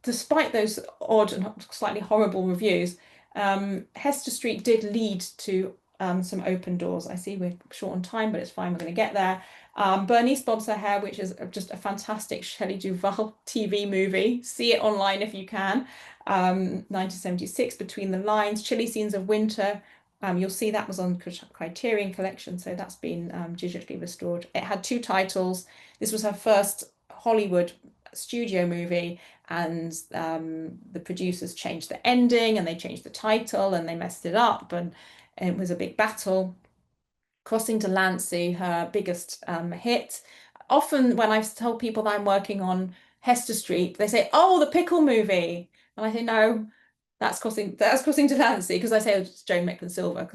Despite those odd and slightly horrible reviews, Hester Street did lead to some open doors. I see we're short on time, but it's fine, we're going to get there. Bernice Bobs Her Hair, which is just a fantastic Shelley Duvall TV movie. See it online if you can. 1976, Between the Lines, Chilly Scenes of Winter. You'll see that was on Criterion Collection, so that's been digitally restored. It had 2 titles. This was her first Hollywood studio movie, and the producers changed the ending and they changed the title and they messed it up, and it was a big battle. Crossing Delancey, her biggest hit. Often when I've told people that I'm working on Hester Street, they say, oh, the pickle movie, and I say, no, that's Crossing Delancey, because I say it's Joan Micklin Silver,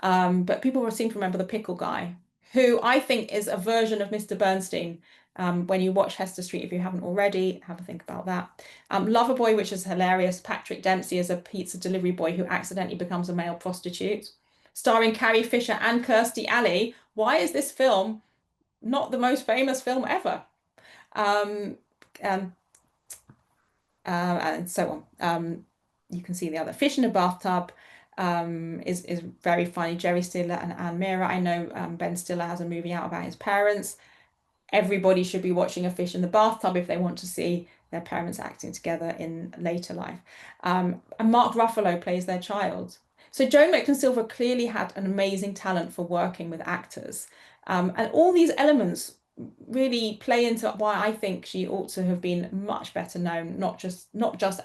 but people seem to remember the pickle guy, who I think is a version of Mr. Bernstein. When you watch Hester Street, if you haven't already, have a think about that. Loverboy, which is hilarious. Patrick Dempsey is a pizza delivery boy who accidentally becomes a male prostitute. Starring Carrie Fisher and Kirstie Alley. Why is this film not the most famous film ever? And so on. You can see the other. Fish in a Bathtub is very funny. Jerry Stiller and Anne Meara. I know Ben Stiller has a movie out about his parents. Everybody should be watching A Fish in the Bathtub if they want to see their parents acting together in later life. And Mark Ruffalo plays their child. So Joan Micklin Silver clearly had an amazing talent for working with actors. And all these elements really play into why I think she ought to have been much better known, not just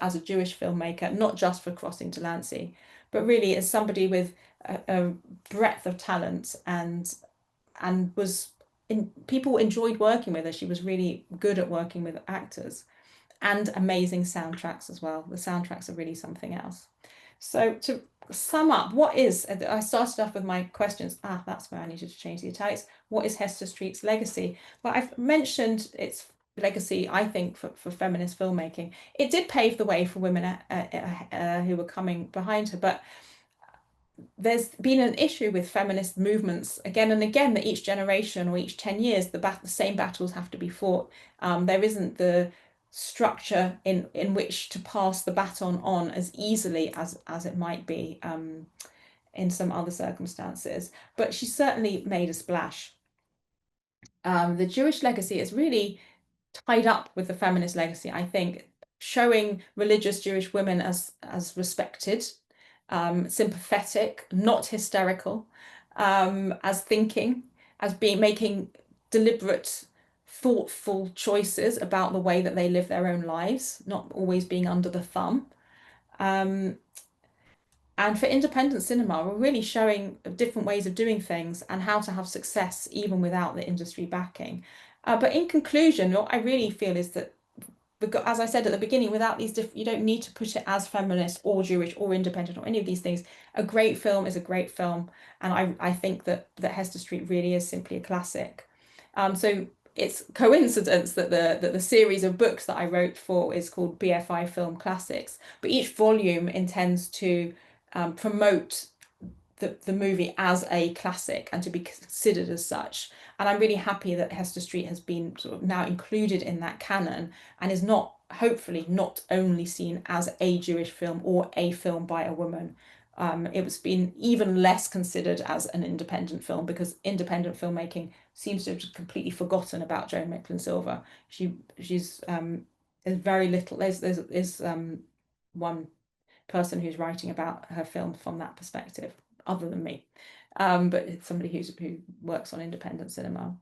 as a Jewish filmmaker, not just for Crossing Delancey, but really as somebody with a breadth of talent, and people enjoyed working with her. She was really good at working with actors, and amazing soundtracks as well. The soundtracks are really something else. So to sum up, I started off with my questions. That's where I needed to change the italics. What is Hester Street's legacy? Well, I've mentioned its legacy, I think, for feminist filmmaking. It did pave the way for women who were coming behind her, but there's been an issue with feminist movements again and again, that each generation or each 10 years, the same battles have to be fought. There isn't the structure in which to pass the baton on as easily as it might be in some other circumstances, but she certainly made a splash. The Jewish legacy is really tied up with the feminist legacy, I think, showing religious Jewish women as respected, sympathetic, not hysterical, as thinking, as making deliberate, thoughtful choices about the way that they live their own lives, not always being under the thumb. And for independent cinema, we're really showing different ways of doing things and how to have success even without the industry backing. But in conclusion, what I really feel is that, as I said at the beginning, without these you don't need to put it as feminist or Jewish or independent or any of these things. A great film is a great film, and I think that Hester Street really is simply a classic. So it's coincidence that the series of books that I wrote for is called BFI Film Classics, but each volume intends to promote the movie as a classic and to be considered as such. And I'm really happy that Hester Street has been sort of now included in that canon and is not, hopefully, not only seen as a Jewish film or a film by a woman. It was been even less considered as an independent film, because independent filmmaking seems to have just completely forgotten about Joan Micklin Silver. She's there's very little. There's one person who's writing about her film from that perspective, other than me, but it's somebody who works on independent cinema.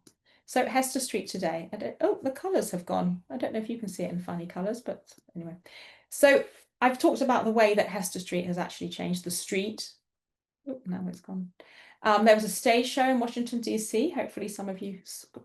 So Hester Street today. Oh, the colours have gone. I don't know if you can see it in funny colours, but anyway. So I've talked about the way that Hester Street has actually changed the street. Oh, now it's gone. There was a stage show in Washington, D.C. Hopefully some of you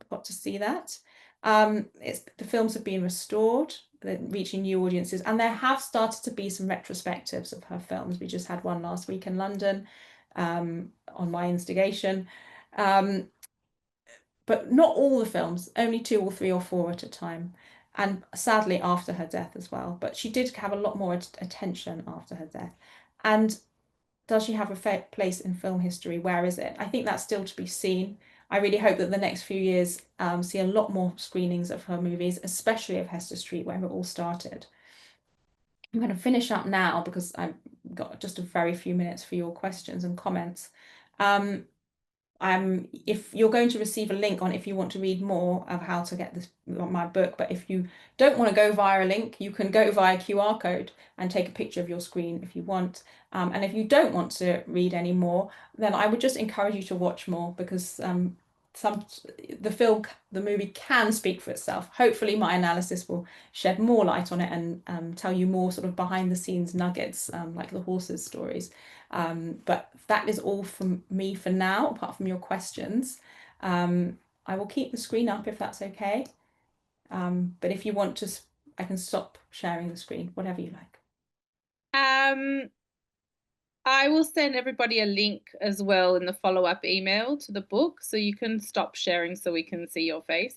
got to see that. The films have been restored, they're reaching new audiences, and there have started to be some retrospectives of her films. We just had one last week in London on my instigation. But not all the films, only 2 or 3 or 4 at a time. And sadly, after her death as well. But she did have a lot more attention after her death. And does she have a place in film history? Where is it? I think that's still to be seen. I really hope that the next few years see a lot more screenings of her movies, especially of Hester Street, where it all started. I'm going to finish up now because I've got just a very few minutes for your questions and comments. If you're going to receive a link on if you want to read more of how to get this my book, but if you don't want to go via a link, you can go via QR code and take a picture of your screen if you want. And if you don't want to read any more, then I would just encourage you to watch more, because the movie can speak for itself. Hopefully my analysis will shed more light on it and tell you more sort of behind the scenes nuggets, like the horses stories. But that is all from me for now, apart from your questions. I will keep the screen up if that's okay. But if you want to, I can stop sharing the screen, whatever you like. I will send everybody a link as well in the follow-up email to the book, so you can stop sharing so we can see your face.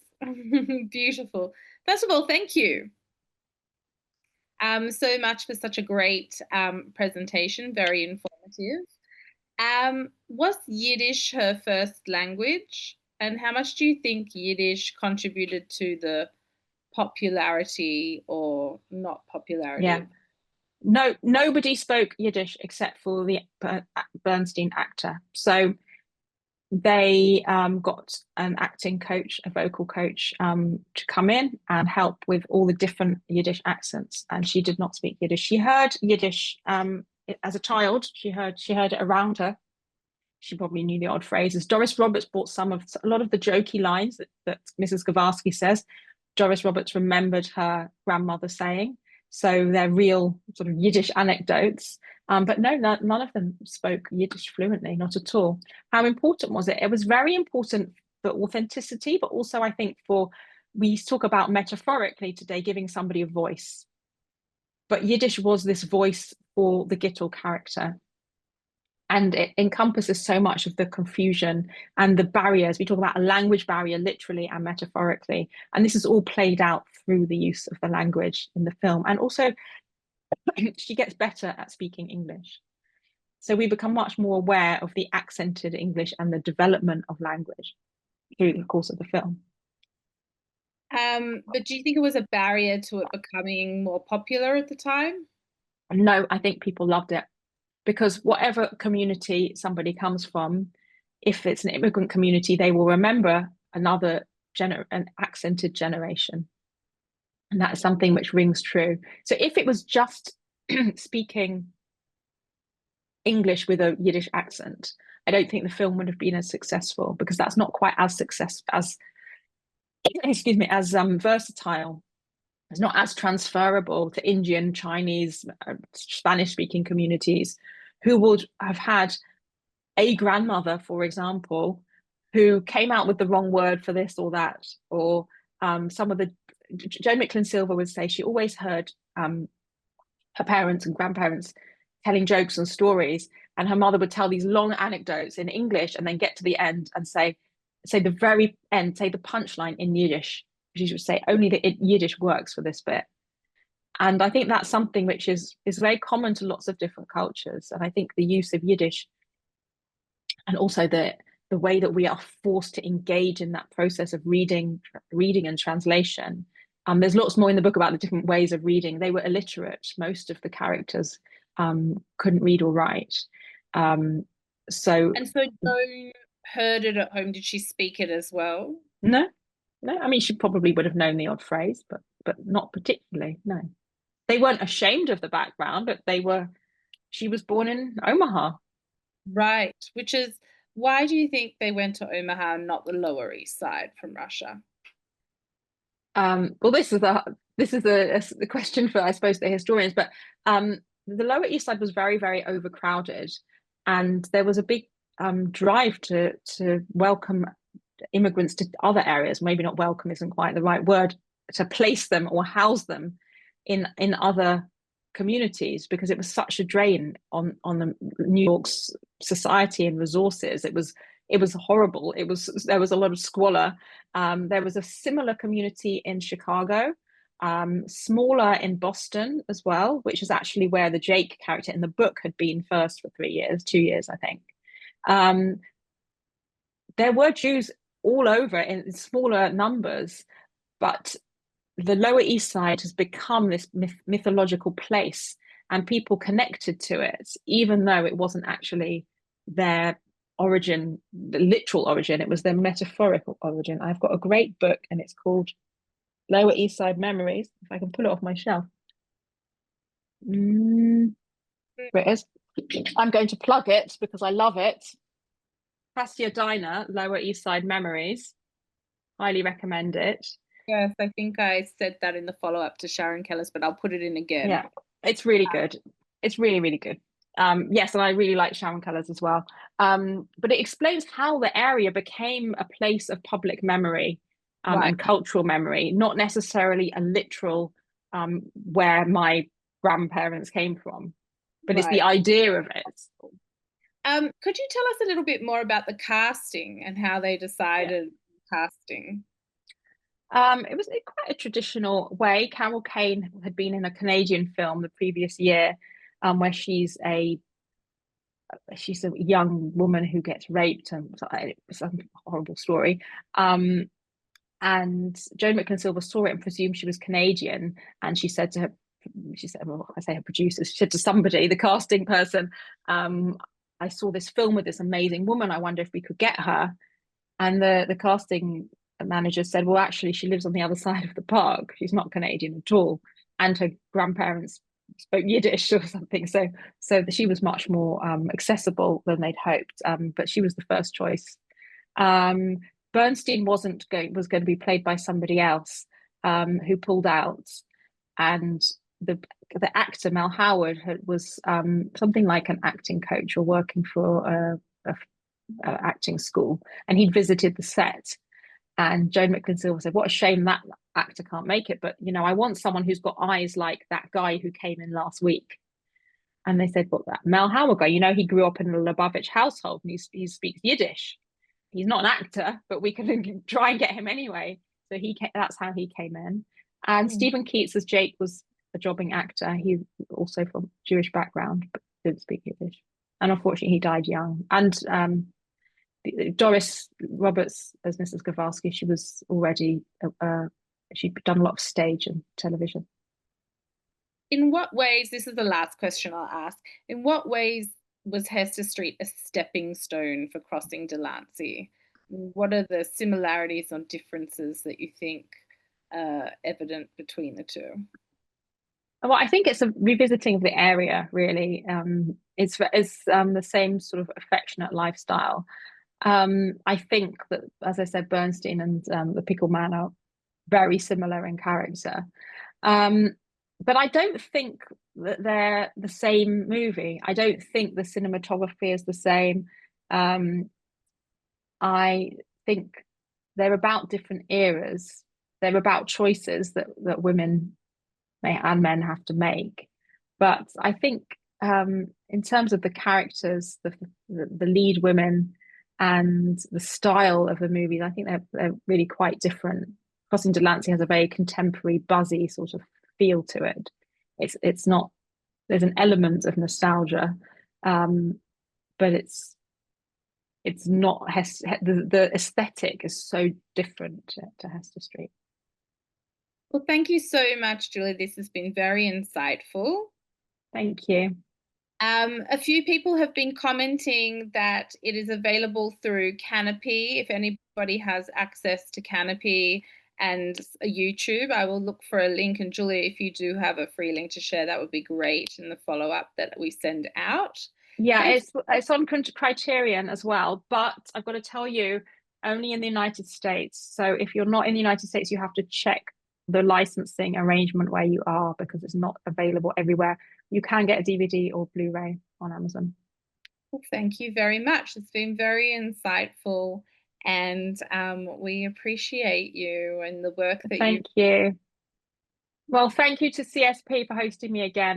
Beautiful. First of all, thank you so much for such a great presentation, very informative. Was Yiddish her first language? And how much do you think Yiddish contributed to the popularity or not popularity? Yeah. No, nobody spoke Yiddish except for the Bernstein actor. So they got an acting coach, a vocal coach, to come in and help with all the different Yiddish accents. And she did not speak Yiddish. She heard Yiddish as a child. She heard it around her. She probably knew the odd phrases. Doris Roberts brought a lot of the jokey lines that Mrs. Gavarsky says. Doris Roberts remembered her grandmother saying. So they're real sort of Yiddish anecdotes. But no, none of them spoke Yiddish fluently, not at all. How important was it? It was very important for authenticity, but also I think we talk about metaphorically today, giving somebody a voice. But Yiddish was this voice for the Gitl character. And it encompasses so much of the confusion and the barriers. We talk about a language barrier, literally and metaphorically. And this is all played out through the use of the language in the film. And also, she gets better at speaking English. So we become much more aware of the accented English and the development of language through the course of the film. But do you think it was a barrier to it becoming more popular at the time? No, I think people loved it, because whatever community somebody comes from, if it's an immigrant community, they will remember an accented generation. And that is something which rings true. So if it was just speaking English with a Yiddish accent, I don't think the film would have been as successful, because that's not quite as successful as, excuse me, as versatile. It's not as transferable to Indian, Chinese, Spanish-speaking communities who would have had a grandmother, for example, who came out with the wrong word for this or that, or some of the, Joan Micklin Silver would say she always heard her parents and grandparents telling jokes and stories, and her mother would tell these long anecdotes in English and then get to the end and say the very end, say the punchline in Yiddish. She would say only the Yiddish works for this bit. And I think that's something which is very common to lots of different cultures. And I think the use of Yiddish, and also the way that we are forced to engage in that process of reading and translation. There's lots more in the book about the different ways of reading. They were illiterate. Most of the characters couldn't read or write. So Joan heard it at home. Did she speak it as well? No. I mean, she probably would have known the odd phrase, but not particularly. No, they weren't ashamed of the background, but she was born in Omaha. Right. Which is, why do you think they went to Omaha and not the Lower East Side from Russia? Well, this is a question for, I suppose, the historians, but the Lower East Side was very, very overcrowded, and there was a big drive to welcome immigrants to other areas. Maybe not welcome isn't quite the right word, to place them or house them in other communities, because it was such a drain on the New York's society and resources. It was horrible. There was a lot of squalor. There was a similar community in Chicago, smaller in Boston as well, which is actually where the Jake character in the book had been first for 2 years, I think. There were Jews all over in smaller numbers, but the Lower East Side has become this mythological place, and people connected to it, even though it wasn't actually their origin, the literal origin. It was their metaphorical origin. I've got a great book, and it's called Lower East Side Memories. If I can pull it off my shelf. Here it is. I'm going to plug it because I love it. Cassia Diner, Lower East Side Memories. Highly recommend it. Yes, I think I said that in the follow-up to Sharon Kellis, but I'll put it in again. Yeah, it's really good. It's really, really good. Yes, and I really like Sharon Kellis as well. But it explains how the area became a place of public memory and cultural memory, not necessarily a literal where my grandparents came from, but it's the idea of it. Could you tell us a little bit more about the casting and how they decided casting? It was in quite a traditional way. Carol Kane had been in a Canadian film the previous year, where she's a young woman who gets raped, and it's a horrible story. And Joan Micklin Silver saw it and presumed she was Canadian, and she said to her, well, I say her producer, she said to somebody, the casting person, I saw this film with this amazing woman. I wonder if we could get her. And the casting manager said, well, actually, she lives on the other side of the park. She's not Canadian at all. And her grandparents spoke Yiddish or something. So she was much more accessible than they'd hoped. But she was the first choice. Bernstein was going to be played by somebody else who pulled out. And the actor, Mel Howard, was something like an acting coach or working for a acting school. And he'd visited the set. And Joan Micklin Silver said, what a shame that actor can't make it. But, I want someone who's got eyes like that guy who came in last week. And they said, "What, that Mel Hamilgar? You know, he grew up in a Lubavitch household and he speaks Yiddish. He's not an actor, but we can try and get him anyway." So that's how he came in. And Stephen Keats, as Jake, was a jobbing actor. He's also from Jewish background, but didn't speak Yiddish. And unfortunately, he died young. And Doris Roberts as Mrs. Kowalski, she was already, she'd done a lot of stage and television. In what ways, this is the last question I'll ask, in what ways was Hester Street a stepping stone for crossing Delancey? What are the similarities or differences that you think are evident between the two? Well, I think it's a revisiting of the area, really. It's the same sort of affectionate lifestyle. I think that, as I said, Bernstein and the Pickle Man are very similar in character. But I don't think that they're the same movie. I don't think the cinematography is the same. I think they're about different eras. They're about choices that women and men have to make. But I think in terms of the characters, the lead women and the style of the movies, I think they're really quite different. Crossing Delancey has a very contemporary, buzzy sort of feel to it. It's not, there's an element of nostalgia, but it's not, the aesthetic is so different to Hester Street. Well, thank you so much, Julie. This has been very insightful. Thank you. A few people have been commenting that it is available through Canopy. If anybody has access to Canopy and YouTube, I will look for a link. And Julie, if you do have a free link to share, that would be great in the follow-up that we send out. Yeah, it's on Criterion as well, but I've got to tell you, only in the United States. So if you're not in the United States, you have to check the licensing arrangement where you are, because it's not available everywhere. You can get a DVD or Blu-ray on Amazon. Well, thank you very much. It's been very insightful, and we appreciate you and the work that Thank you. Well, thank you to CSP for hosting me again.